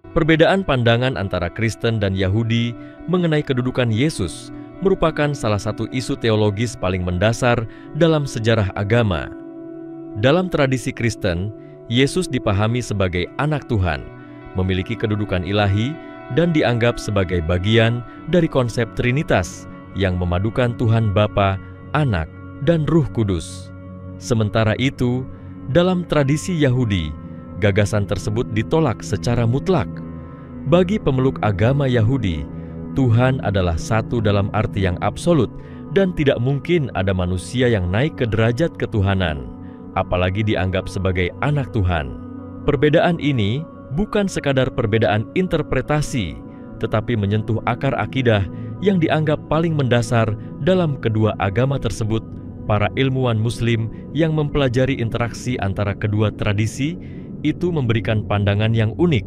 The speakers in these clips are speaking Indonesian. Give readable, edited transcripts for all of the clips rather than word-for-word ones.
Perbedaan pandangan antara Kristen dan Yahudi mengenai kedudukan Yesus merupakan salah satu isu teologis paling mendasar dalam sejarah agama. Dalam tradisi Kristen, Yesus dipahami sebagai anak Tuhan, memiliki kedudukan ilahi, dan dianggap sebagai bagian dari konsep Trinitas yang memadukan Tuhan Bapa, Anak, dan Ruh Kudus. Sementara itu, dalam tradisi Yahudi, gagasan tersebut ditolak secara mutlak. Bagi pemeluk agama Yahudi, Tuhan adalah satu dalam arti yang absolut dan tidak mungkin ada manusia yang naik ke derajat ketuhanan, apalagi dianggap sebagai anak Tuhan. Perbedaan ini bukan sekadar perbedaan interpretasi, tetapi menyentuh akar akidah yang dianggap paling mendasar dalam kedua agama tersebut. Para ilmuwan Muslim yang mempelajari interaksi antara kedua tradisi itu memberikan pandangan yang unik.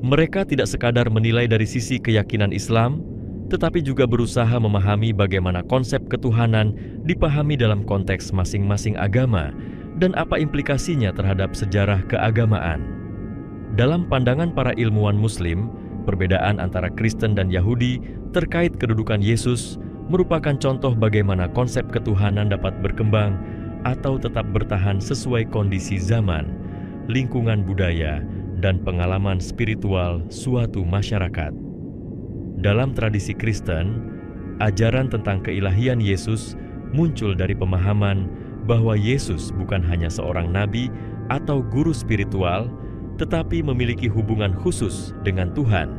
Mereka tidak sekadar menilai dari sisi keyakinan Islam, tetapi juga berusaha memahami bagaimana konsep ketuhanan dipahami dalam konteks masing-masing agama dan apa implikasinya terhadap sejarah keagamaan. Dalam pandangan para ilmuwan Muslim, perbedaan antara Kristen dan Yahudi terkait kedudukan Yesus merupakan contoh bagaimana konsep ketuhanan dapat berkembang atau tetap bertahan sesuai kondisi zaman, lingkungan budaya, dan pengalaman spiritual suatu masyarakat. Dalam tradisi Kristen, ajaran tentang keilahian Yesus muncul dari pemahaman bahwa Yesus bukan hanya seorang nabi atau guru spiritual, tetapi memiliki hubungan khusus dengan Tuhan.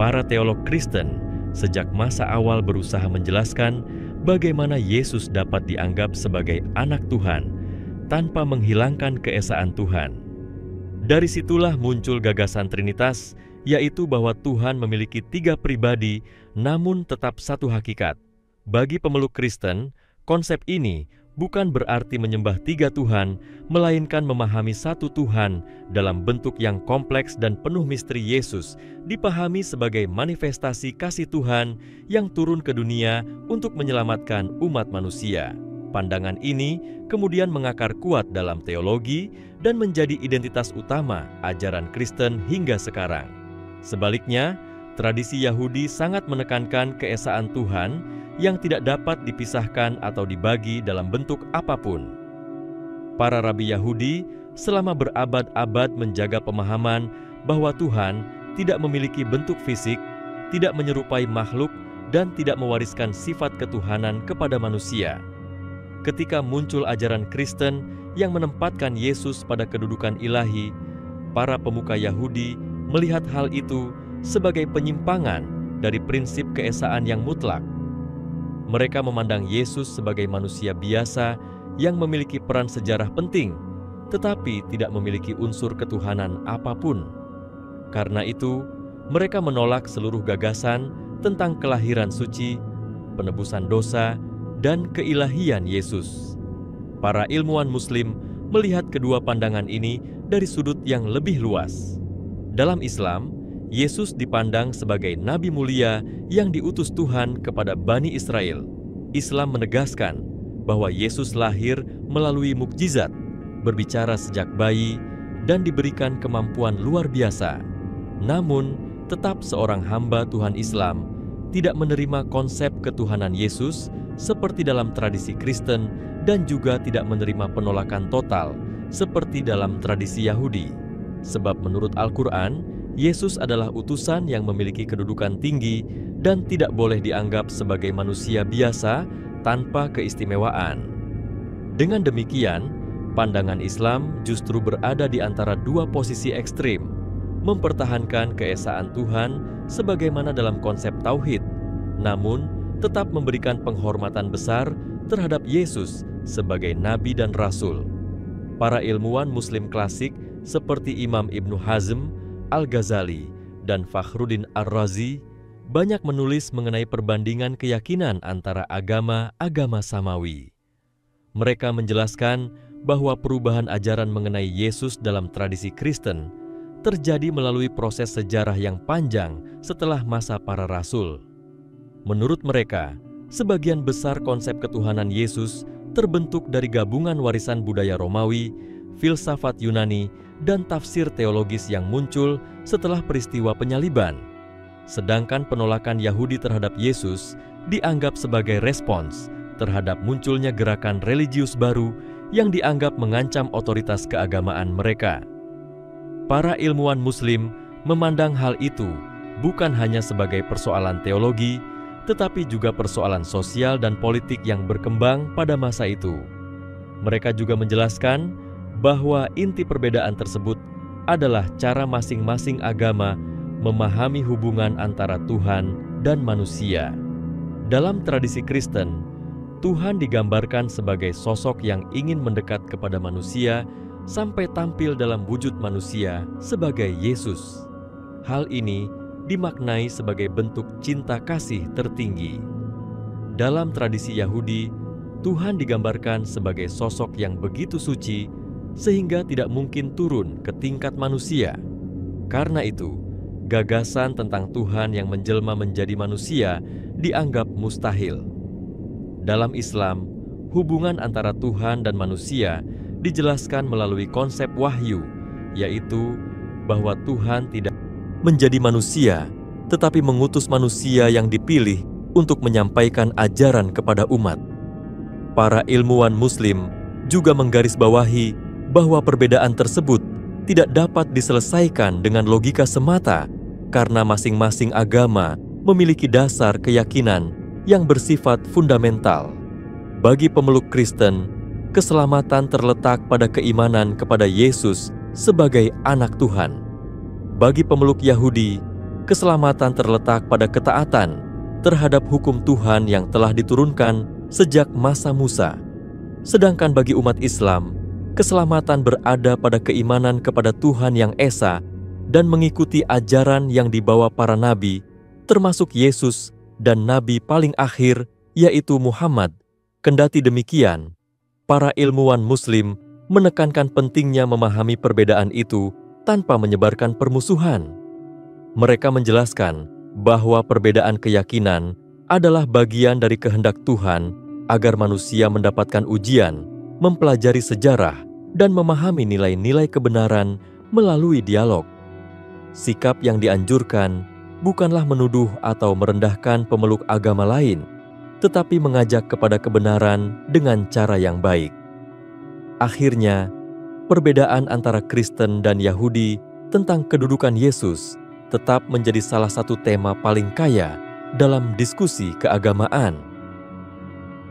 Para teolog Kristen sejak masa awal berusaha menjelaskan bagaimana Yesus dapat dianggap sebagai anak Tuhan tanpa menghilangkan keesaan Tuhan. Dari situlah muncul gagasan Trinitas, yaitu bahwa Tuhan memiliki 3 pribadi namun tetap satu hakikat. Bagi pemeluk Kristen, konsep ini bukan berarti menyembah 3 Tuhan, melainkan memahami satu Tuhan dalam bentuk yang kompleks dan penuh misteri. Yesus dipahami sebagai manifestasi kasih Tuhan yang turun ke dunia untuk menyelamatkan umat manusia. Pandangan ini kemudian mengakar kuat dalam teologi dan menjadi identitas utama ajaran Kristen hingga sekarang. Sebaliknya, tradisi Yahudi sangat menekankan keesaan Tuhan yang tidak dapat dipisahkan atau dibagi dalam bentuk apapun. Para rabi Yahudi selama berabad-abad menjaga pemahaman bahwa Tuhan tidak memiliki bentuk fisik, tidak menyerupai makhluk, dan tidak mewariskan sifat ketuhanan kepada manusia. Ketika muncul ajaran Kristen yang menempatkan Yesus pada kedudukan ilahi, para pemuka Yahudi melihat hal itu sebagai penyimpangan dari prinsip keesaan yang mutlak. Mereka memandang Yesus sebagai manusia biasa yang memiliki peran sejarah penting, tetapi tidak memiliki unsur ketuhanan apapun. Karena itu, mereka menolak seluruh gagasan tentang kelahiran suci, penebusan dosa, dan keilahian Yesus. Para ilmuwan Muslim melihat kedua pandangan ini dari sudut yang lebih luas. Dalam Islam, Yesus dipandang sebagai nabi mulia yang diutus Tuhan kepada Bani Israel. Islam menegaskan bahwa Yesus lahir melalui mukjizat, berbicara sejak bayi, dan diberikan kemampuan luar biasa. Namun, tetap seorang hamba Tuhan Islam tidak menerima konsep ketuhanan Yesus seperti dalam tradisi Kristen dan juga tidak menerima penolakan total seperti dalam tradisi Yahudi. Sebab menurut Al-Quran, Yesus adalah utusan yang memiliki kedudukan tinggi dan tidak boleh dianggap sebagai manusia biasa tanpa keistimewaan. Dengan demikian, pandangan Islam justru berada di antara 2 posisi ekstrim, mempertahankan keesaan Tuhan sebagaimana dalam konsep tauhid, namun tetap memberikan penghormatan besar terhadap Yesus sebagai nabi dan rasul. Para ilmuwan Muslim klasik seperti Imam Ibnu Hazm, Al-Ghazali, dan Fakhruddin Ar-Razi banyak menulis mengenai perbandingan keyakinan antara agama-agama samawi. Mereka menjelaskan bahwa perubahan ajaran mengenai Yesus dalam tradisi Kristen terjadi melalui proses sejarah yang panjang setelah masa para rasul. Menurut mereka, sebagian besar konsep ketuhanan Yesus terbentuk dari gabungan warisan budaya Romawi, filsafat Yunani, dan tafsir teologis yang muncul setelah peristiwa penyaliban. Sedangkan penolakan Yahudi terhadap Yesus dianggap sebagai respons terhadap munculnya gerakan religius baru yang dianggap mengancam otoritas keagamaan mereka. Para ilmuwan Muslim memandang hal itu bukan hanya sebagai persoalan teologi, tetapi juga persoalan sosial dan politik yang berkembang pada masa itu. Mereka juga menjelaskan bahwa inti perbedaan tersebut adalah cara masing-masing agama memahami hubungan antara Tuhan dan manusia. Dalam tradisi Kristen, Tuhan digambarkan sebagai sosok yang ingin mendekat kepada manusia sampai tampil dalam wujud manusia sebagai Yesus. Hal ini dimaknai sebagai bentuk cinta kasih tertinggi. Dalam tradisi Yahudi, Tuhan digambarkan sebagai sosok yang begitu suci sehingga tidak mungkin turun ke tingkat manusia. Karena itu, gagasan tentang Tuhan yang menjelma menjadi manusia dianggap mustahil. Dalam Islam, hubungan antara Tuhan dan manusia dijelaskan melalui konsep wahyu, yaitu bahwa Tuhan tidak menjadi manusia, tetapi mengutus manusia yang dipilih untuk menyampaikan ajaran kepada umat. Para ilmuwan Muslim juga menggarisbawahi bahwa perbedaan tersebut tidak dapat diselesaikan dengan logika semata, karena masing-masing agama memiliki dasar keyakinan yang bersifat fundamental. Bagi pemeluk Kristen, keselamatan terletak pada keimanan kepada Yesus sebagai anak Tuhan. Bagi pemeluk Yahudi, keselamatan terletak pada ketaatan terhadap hukum Tuhan yang telah diturunkan sejak masa Musa. Sedangkan bagi umat Islam, keselamatan berada pada keimanan kepada Tuhan yang esa dan mengikuti ajaran yang dibawa para nabi, termasuk Yesus dan nabi paling akhir, yaitu Muhammad. Kendati demikian, para ilmuwan Muslim menekankan pentingnya memahami perbedaan itu tanpa menyebarkan permusuhan. Mereka menjelaskan bahwa perbedaan keyakinan adalah bagian dari kehendak Tuhan agar manusia mendapatkan ujian, mempelajari sejarah, dan memahami nilai-nilai kebenaran melalui dialog. Sikap yang dianjurkan bukanlah menuduh atau merendahkan pemeluk agama lain, tetapi mengajak kepada kebenaran dengan cara yang baik. Akhirnya, perbedaan antara Kristen dan Yahudi tentang kedudukan Yesus tetap menjadi salah satu tema paling kaya dalam diskusi keagamaan.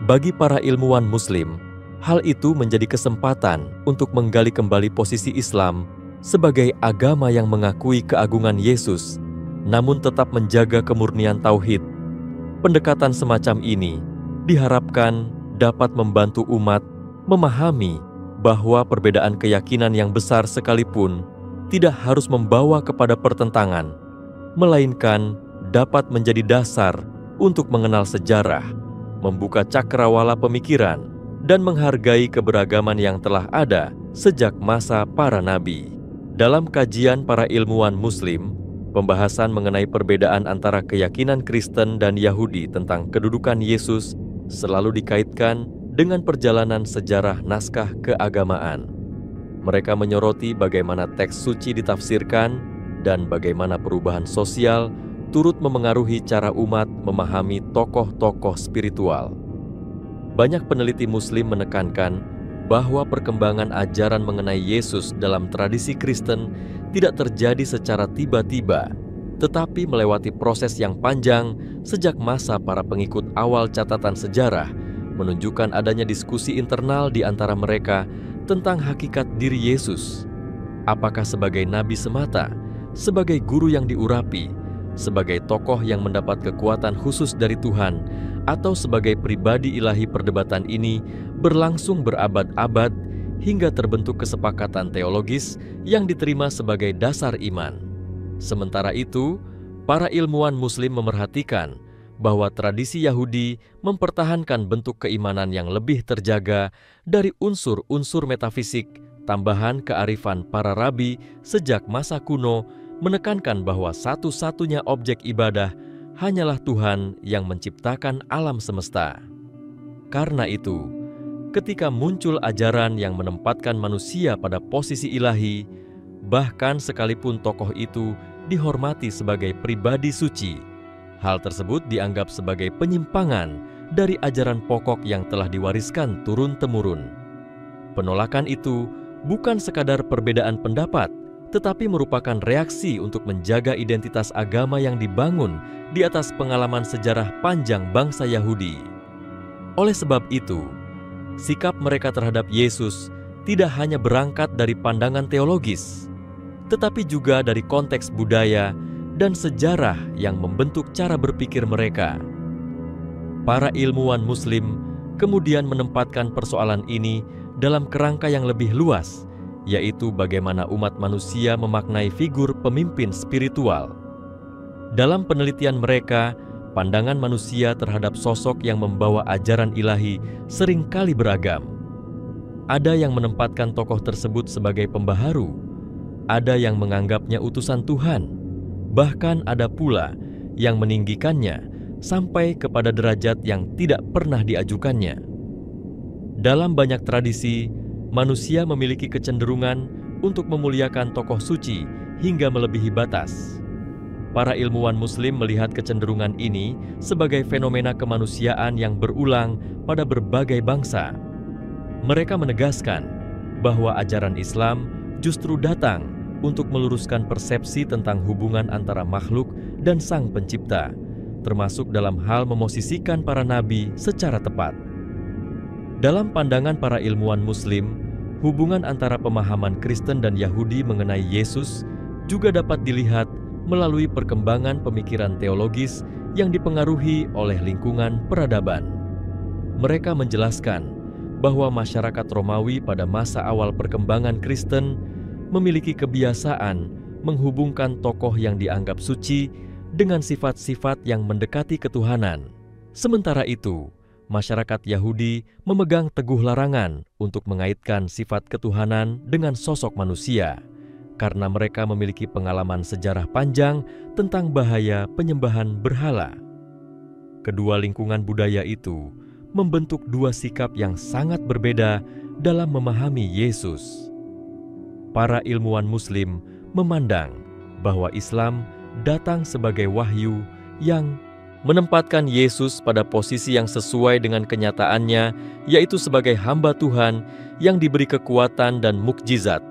Bagi para ilmuwan Muslim, hal itu menjadi kesempatan untuk menggali kembali posisi Islam sebagai agama yang mengakui keagungan Yesus, namun tetap menjaga kemurnian tauhid. Pendekatan semacam ini diharapkan dapat membantu umat memahami bahwa perbedaan keyakinan yang besar sekalipun tidak harus membawa kepada pertentangan, melainkan dapat menjadi dasar untuk mengenal sejarah, membuka cakrawala pemikiran, dan menghargai keberagaman yang telah ada sejak masa para nabi. Dalam kajian para ilmuwan Muslim, pembahasan mengenai perbedaan antara keyakinan Kristen dan Yahudi tentang kedudukan Yesus selalu dikaitkan dengan perjalanan sejarah naskah keagamaan. Mereka menyoroti bagaimana teks suci ditafsirkan dan bagaimana perubahan sosial turut memengaruhi cara umat memahami tokoh-tokoh spiritual. Banyak peneliti Muslim menekankan bahwa perkembangan ajaran mengenai Yesus dalam tradisi Kristen tidak terjadi secara tiba-tiba, tetapi melewati proses yang panjang sejak masa para pengikut awal catatan sejarah, menunjukkan adanya diskusi internal di antara mereka tentang hakikat diri Yesus. Apakah sebagai nabi semata, sebagai guru yang diurapi, sebagai tokoh yang mendapat kekuatan khusus dari Tuhan, atau sebagai pribadi ilahi? Perdebatan ini berlangsung berabad-abad hingga terbentuk kesepakatan teologis yang diterima sebagai dasar iman. Sementara itu, para ilmuwan Muslim memerhatikan bahwa tradisi Yahudi mempertahankan bentuk keimanan yang lebih terjaga dari unsur-unsur metafisik, tambahan kearifan para rabi sejak masa kuno, menekankan bahwa satu-satunya objek ibadah hanyalah Tuhan yang menciptakan alam semesta. Karena itu, ketika muncul ajaran yang menempatkan manusia pada posisi ilahi, bahkan sekalipun tokoh itu dihormati sebagai pribadi suci, hal tersebut dianggap sebagai penyimpangan dari ajaran pokok yang telah diwariskan turun-temurun. Penolakan itu bukan sekadar perbedaan pendapat, tetapi merupakan reaksi untuk menjaga identitas agama yang dibangun di atas pengalaman sejarah panjang bangsa Yahudi. Oleh sebab itu, sikap mereka terhadap Yesus tidak hanya berangkat dari pandangan teologis, tetapi juga dari konteks budaya dan sejarah yang membentuk cara berpikir mereka. Para ilmuwan Muslim kemudian menempatkan persoalan ini dalam kerangka yang lebih luas, yaitu bagaimana umat manusia memaknai figur pemimpin spiritual. Dalam penelitian mereka, pandangan manusia terhadap sosok yang membawa ajaran ilahi seringkali beragam. Ada yang menempatkan tokoh tersebut sebagai pembaharu, ada yang menganggapnya utusan Tuhan, bahkan ada pula yang meninggikannya sampai kepada derajat yang tidak pernah diajukannya. Dalam banyak tradisi, manusia memiliki kecenderungan untuk memuliakan tokoh suci hingga melebihi batas. Para ilmuwan Muslim melihat kecenderungan ini sebagai fenomena kemanusiaan yang berulang pada berbagai bangsa. Mereka menegaskan bahwa ajaran Islam justru datang untuk meluruskan persepsi tentang hubungan antara makhluk dan Sang Pencipta, termasuk dalam hal memosisikan para nabi secara tepat. Dalam pandangan para ilmuwan Muslim, hubungan antara pemahaman Kristen dan Yahudi mengenai Yesus juga dapat dilihat melalui perkembangan pemikiran teologis yang dipengaruhi oleh lingkungan peradaban. Mereka menjelaskan bahwa masyarakat Romawi pada masa awal perkembangan Kristen memiliki kebiasaan menghubungkan tokoh yang dianggap suci dengan sifat-sifat yang mendekati ketuhanan. Sementara itu, masyarakat Yahudi memegang teguh larangan untuk mengaitkan sifat ketuhanan dengan sosok manusia, karena mereka memiliki pengalaman sejarah panjang tentang bahaya penyembahan berhala. Kedua lingkungan budaya itu membentuk dua sikap yang sangat berbeda dalam memahami Yesus. Para ilmuwan Muslim memandang bahwa Islam datang sebagai wahyu yang menempatkan Yesus pada posisi yang sesuai dengan kenyataannya, yaitu sebagai hamba Tuhan yang diberi kekuatan dan mukjizat,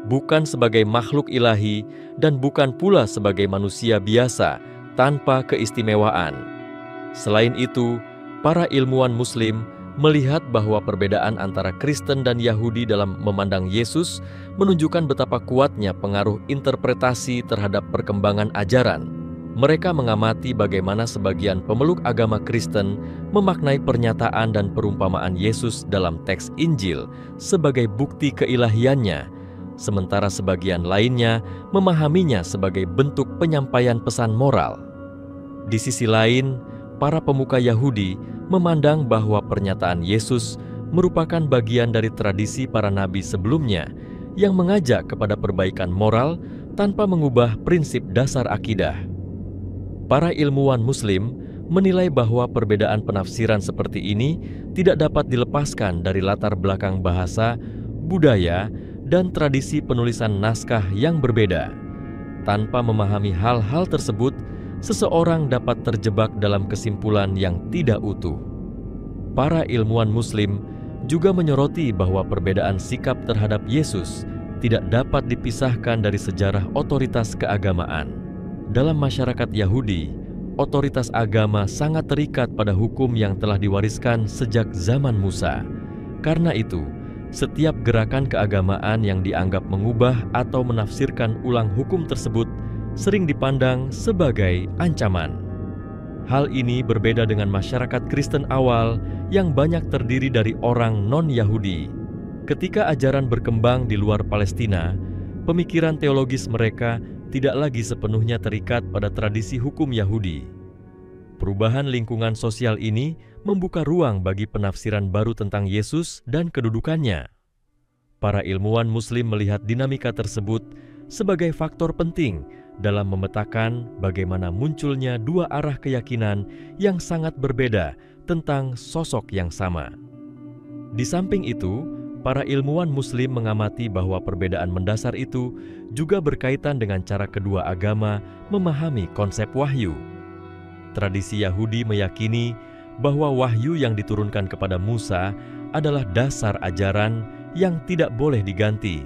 bukan sebagai makhluk ilahi dan bukan pula sebagai manusia biasa tanpa keistimewaan. Selain itu, para ilmuwan Muslim melihat bahwa perbedaan antara Kristen dan Yahudi dalam memandang Yesus menunjukkan betapa kuatnya pengaruh interpretasi terhadap perkembangan ajaran. Mereka mengamati bagaimana sebagian pemeluk agama Kristen memaknai pernyataan dan perumpamaan Yesus dalam teks Injil sebagai bukti keilahiannya, sementara sebagian lainnya memahaminya sebagai bentuk penyampaian pesan moral. Di sisi lain, para pemuka Yahudi memandang bahwa pernyataan Yesus merupakan bagian dari tradisi para nabi sebelumnya yang mengajak kepada perbaikan moral tanpa mengubah prinsip dasar akidah. Para ilmuwan Muslim menilai bahwa perbedaan penafsiran seperti ini tidak dapat dilepaskan dari latar belakang bahasa, budaya, dan tradisi penulisan naskah yang berbeda. Tanpa memahami hal-hal tersebut, seseorang dapat terjebak dalam kesimpulan yang tidak utuh. Para ilmuwan Muslim juga menyoroti bahwa perbedaan sikap terhadap Yesus tidak dapat dipisahkan dari sejarah otoritas keagamaan. Dalam masyarakat Yahudi, otoritas agama sangat terikat pada hukum yang telah diwariskan sejak zaman Musa. Karena itu, setiap gerakan keagamaan yang dianggap mengubah atau menafsirkan ulang hukum tersebut sering dipandang sebagai ancaman. Hal ini berbeda dengan masyarakat Kristen awal yang banyak terdiri dari orang non-Yahudi. Ketika ajaran berkembang di luar Palestina, pemikiran teologis mereka tidak lagi sepenuhnya terikat pada tradisi hukum Yahudi. Perubahan lingkungan sosial ini membuka ruang bagi penafsiran baru tentang Yesus dan kedudukannya. Para ilmuwan Muslim melihat dinamika tersebut sebagai faktor penting dalam memetakan bagaimana munculnya dua arah keyakinan yang sangat berbeda tentang sosok yang sama. Di samping itu, para ilmuwan Muslim mengamati bahwa perbedaan mendasar itu juga berkaitan dengan cara kedua agama memahami konsep wahyu. Tradisi Yahudi meyakini bahwa wahyu yang diturunkan kepada Musa adalah dasar ajaran yang tidak boleh diganti.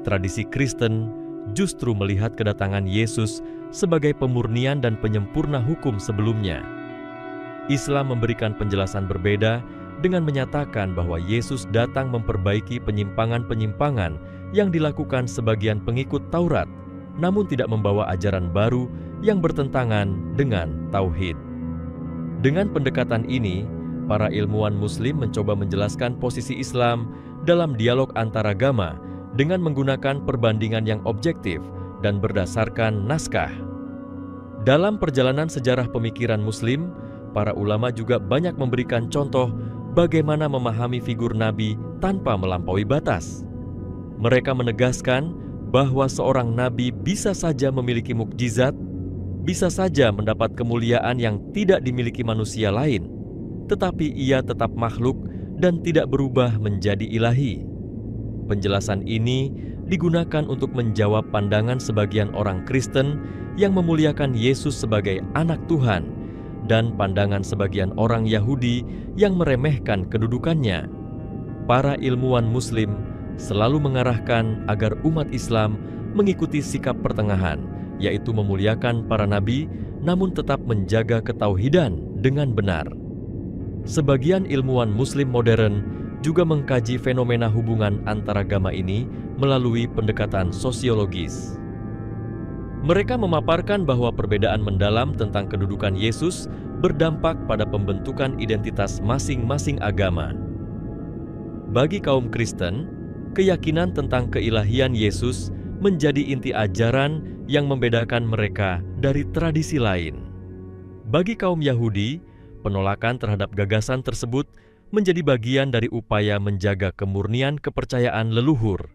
Tradisi Kristen justru melihat kedatangan Yesus sebagai pemurnian dan penyempurna hukum sebelumnya. Islam memberikan penjelasan berbeda dengan menyatakan bahwa Yesus datang memperbaiki penyimpangan-penyimpangan yang dilakukan sebagian pengikut Taurat, namun tidak membawa ajaran baru yang bertentangan dengan tauhid. Dengan pendekatan ini, para ilmuwan Muslim mencoba menjelaskan posisi Islam dalam dialog antaragama dengan menggunakan perbandingan yang objektif dan berdasarkan naskah. Dalam perjalanan sejarah pemikiran Muslim, para ulama juga banyak memberikan contoh bagaimana memahami figur Nabi tanpa melampaui batas. Mereka menegaskan bahwa seorang Nabi bisa saja memiliki mukjizat, bisa saja mendapat kemuliaan yang tidak dimiliki manusia lain, tetapi ia tetap makhluk dan tidak berubah menjadi ilahi. Penjelasan ini digunakan untuk menjawab pandangan sebagian orang Kristen yang memuliakan Yesus sebagai anak Tuhan dan pandangan sebagian orang Yahudi yang meremehkan kedudukannya. Para ilmuwan Muslim selalu mengarahkan agar umat Islam mengikuti sikap pertengahan, yaitu memuliakan para nabi namun tetap menjaga ketauhidan dengan benar. Sebagian ilmuwan Muslim modern juga mengkaji fenomena hubungan antaragama ini melalui pendekatan sosiologis. Mereka memaparkan bahwa perbedaan mendalam tentang kedudukan Yesus berdampak pada pembentukan identitas masing-masing agama. Bagi kaum Kristen, keyakinan tentang keilahian Yesus menjadi inti ajaran yang membedakan mereka dari tradisi lain. Bagi kaum Yahudi, penolakan terhadap gagasan tersebut menjadi bagian dari upaya menjaga kemurnian kepercayaan leluhur.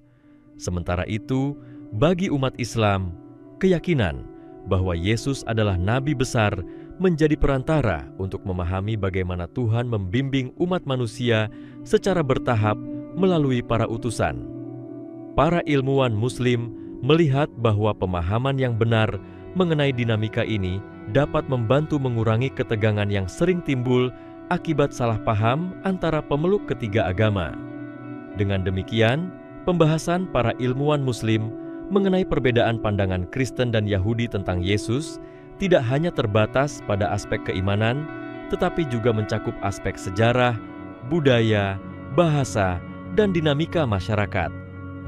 Sementara itu, bagi umat Islam, keyakinan bahwa Yesus adalah nabi besar menjadi perantara untuk memahami bagaimana Tuhan membimbing umat manusia secara bertahap melalui para utusan. Para ilmuwan Muslim melihat bahwa pemahaman yang benar mengenai dinamika ini dapat membantu mengurangi ketegangan yang sering timbul akibat salah paham antara pemeluk ketiga agama. Dengan demikian, pembahasan para ilmuwan Muslim mengenai perbedaan pandangan Kristen dan Yahudi tentang Yesus tidak hanya terbatas pada aspek keimanan, tetapi juga mencakup aspek sejarah, budaya, bahasa, dan dinamika masyarakat.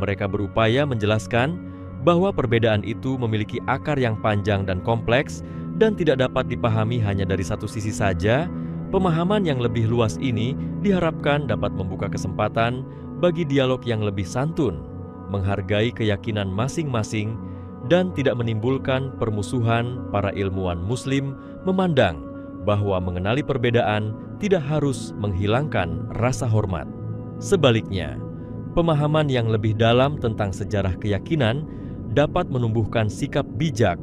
Mereka berupaya menjelaskan bahwa perbedaan itu memiliki akar yang panjang dan kompleks dan tidak dapat dipahami hanya dari satu sisi saja. Pemahaman yang lebih luas ini diharapkan dapat membuka kesempatan bagi dialog yang lebih santun, menghargai keyakinan masing-masing, dan tidak menimbulkan permusuhan. Para ilmuwan Muslim memandang bahwa mengenali perbedaan tidak harus menghilangkan rasa hormat. Sebaliknya, pemahaman yang lebih dalam tentang sejarah keyakinan dapat menumbuhkan sikap bijak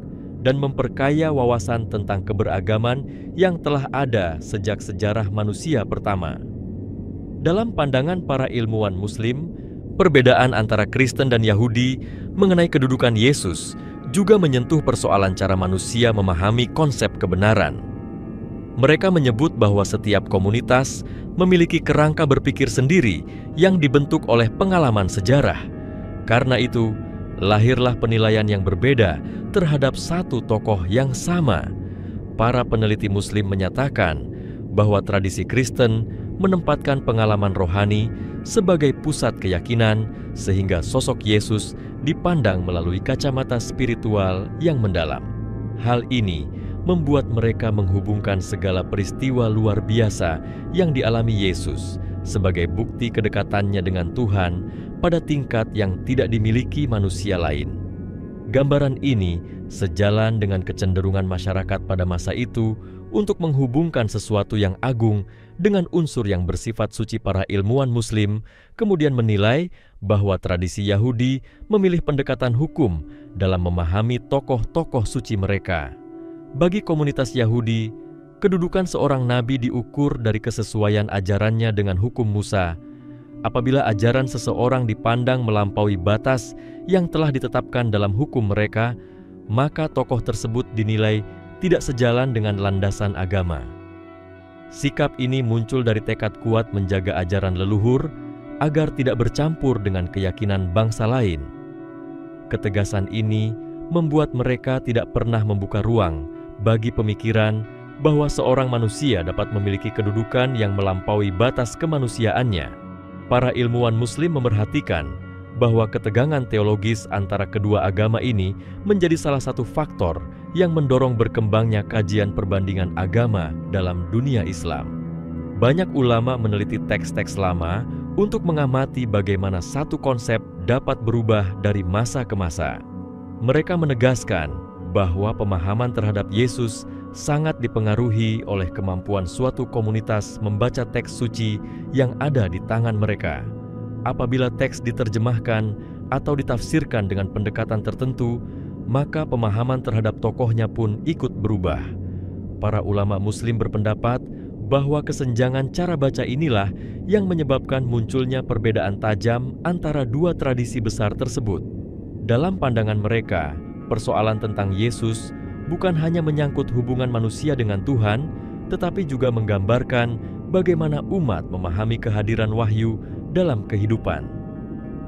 dan memperkaya wawasan tentang keberagaman yang telah ada sejak sejarah manusia pertama. Dalam pandangan para ilmuwan Muslim, perbedaan antara Kristen dan Yahudi mengenai kedudukan Yesus juga menyentuh persoalan cara manusia memahami konsep kebenaran. Mereka menyebut bahwa setiap komunitas memiliki kerangka berpikir sendiri yang dibentuk oleh pengalaman sejarah. Karena itu, lahirlah penilaian yang berbeda terhadap satu tokoh yang sama. Para peneliti Muslim menyatakan bahwa tradisi Kristen menempatkan pengalaman rohani sebagai pusat keyakinan, sehingga sosok Yesus dipandang melalui kacamata spiritual yang mendalam. Hal ini membuat mereka menghubungkan segala peristiwa luar biasa yang dialami Yesus sebagai bukti kedekatannya dengan Tuhan pada tingkat yang tidak dimiliki manusia lain. Gambaran ini sejalan dengan kecenderungan masyarakat pada masa itu untuk menghubungkan sesuatu yang agung dengan unsur yang bersifat suci. Para ilmuwan Muslim kemudian menilai bahwa tradisi Yahudi memilih pendekatan hukum dalam memahami tokoh-tokoh suci mereka. Bagi komunitas Yahudi, Kedudukan seorang nabi diukur dari kesesuaian ajarannya dengan hukum Musa. Apabila ajaran seseorang dipandang melampaui batas yang telah ditetapkan dalam hukum mereka, maka tokoh tersebut dinilai tidak sejalan dengan landasan agama. Sikap ini muncul dari tekad kuat menjaga ajaran leluhur agar tidak bercampur dengan keyakinan bangsa lain. Ketegasan ini membuat mereka tidak pernah membuka ruang bagi pemikiran bahwa seorang manusia dapat memiliki kedudukan yang melampaui batas kemanusiaannya. Para ilmuwan Muslim memerhatikan bahwa ketegangan teologis antara kedua agama ini menjadi salah satu faktor yang mendorong berkembangnya kajian perbandingan agama dalam dunia Islam. Banyak ulama meneliti teks-teks lama untuk mengamati bagaimana satu konsep dapat berubah dari masa ke masa. Mereka menegaskan bahwa pemahaman terhadap Yesus sangat dipengaruhi oleh kemampuan suatu komunitas membaca teks suci yang ada di tangan mereka. Apabila teks diterjemahkan atau ditafsirkan dengan pendekatan tertentu, maka pemahaman terhadap tokohnya pun ikut berubah. Para ulama Muslim berpendapat bahwa kesenjangan cara baca inilah yang menyebabkan munculnya perbedaan tajam antara dua tradisi besar tersebut. Dalam pandangan mereka, persoalan tentang Yesus bukan hanya menyangkut hubungan manusia dengan Tuhan, tetapi juga menggambarkan bagaimana umat memahami kehadiran wahyu dalam kehidupan.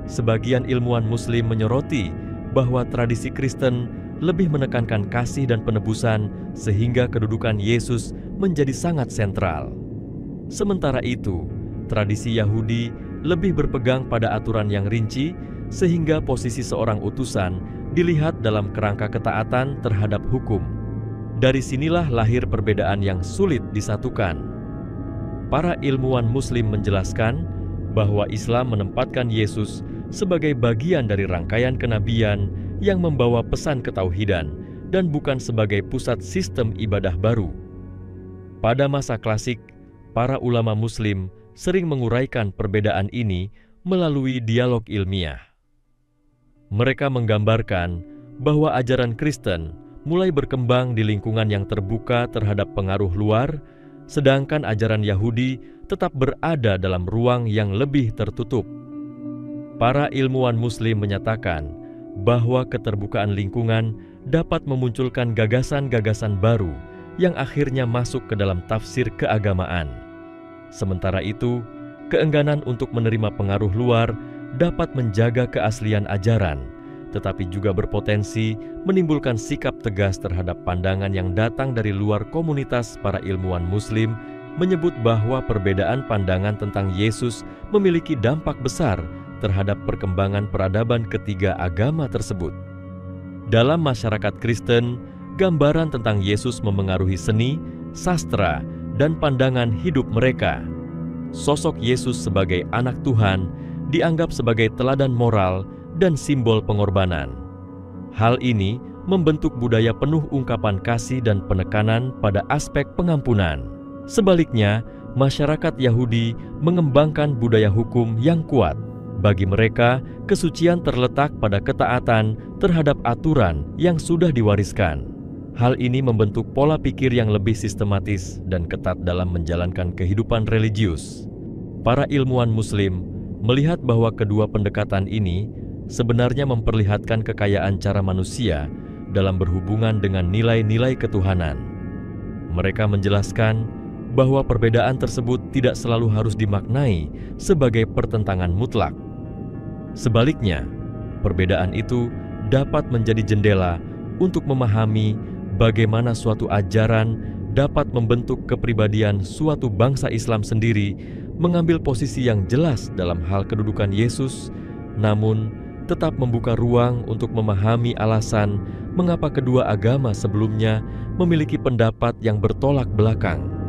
Sebagian ilmuwan Muslim menyoroti bahwa tradisi Kristen lebih menekankan kasih dan penebusan sehingga kedudukan Yesus menjadi sangat sentral. Sementara itu, tradisi Yahudi lebih berpegang pada aturan yang rinci sehingga posisi seorang utusan dilihat dalam kerangka ketaatan terhadap hukum. Dari sinilah lahir perbedaan yang sulit disatukan. Para ilmuwan Muslim menjelaskan bahwa Islam menempatkan Yesus sebagai bagian dari rangkaian kenabian yang membawa pesan ketauhidan dan bukan sebagai pusat sistem ibadah baru. Pada masa klasik, para ulama Muslim sering menguraikan perbedaan ini melalui dialog ilmiah. Mereka menggambarkan bahwa ajaran Kristen mulai berkembang di lingkungan yang terbuka terhadap pengaruh luar, sedangkan ajaran Yahudi tetap berada dalam ruang yang lebih tertutup. Para ilmuwan Muslim menyatakan bahwa keterbukaan lingkungan dapat memunculkan gagasan-gagasan baru yang akhirnya masuk ke dalam tafsir keagamaan. Sementara itu, keengganan untuk menerima pengaruh luar dapat menjaga keaslian ajaran, tetapi juga berpotensi menimbulkan sikap tegas terhadap pandangan yang datang dari luar komunitas. Para ilmuwan Muslim menyebut bahwa perbedaan pandangan tentang Yesus memiliki dampak besar terhadap perkembangan peradaban ketiga agama tersebut. Dalam masyarakat Kristen, gambaran tentang Yesus memengaruhi seni, sastra, dan pandangan hidup mereka. Sosok Yesus sebagai anak Tuhan dianggap sebagai teladan moral dan simbol pengorbanan. Hal ini membentuk budaya penuh ungkapan kasih dan penekanan pada aspek pengampunan. Sebaliknya, masyarakat Yahudi mengembangkan budaya hukum yang kuat. Bagi mereka, kesucian terletak pada ketaatan terhadap aturan yang sudah diwariskan. Hal ini membentuk pola pikir yang lebih sistematis dan ketat dalam menjalankan kehidupan religius. Para ilmuwan Muslim melihat bahwa kedua pendekatan ini sebenarnya memperlihatkan kekayaan cara manusia dalam berhubungan dengan nilai-nilai ketuhanan. Mereka menjelaskan bahwa perbedaan tersebut tidak selalu harus dimaknai sebagai pertentangan mutlak. Sebaliknya, perbedaan itu dapat menjadi jendela untuk memahami bagaimana suatu ajaran dapat membentuk kepribadian suatu bangsa Islam sendiri, mengambil posisi yang jelas dalam hal kedudukan Yesus, namun tetap membuka ruang untuk memahami alasan mengapa kedua agama sebelumnya memiliki pendapat yang bertolak belakang.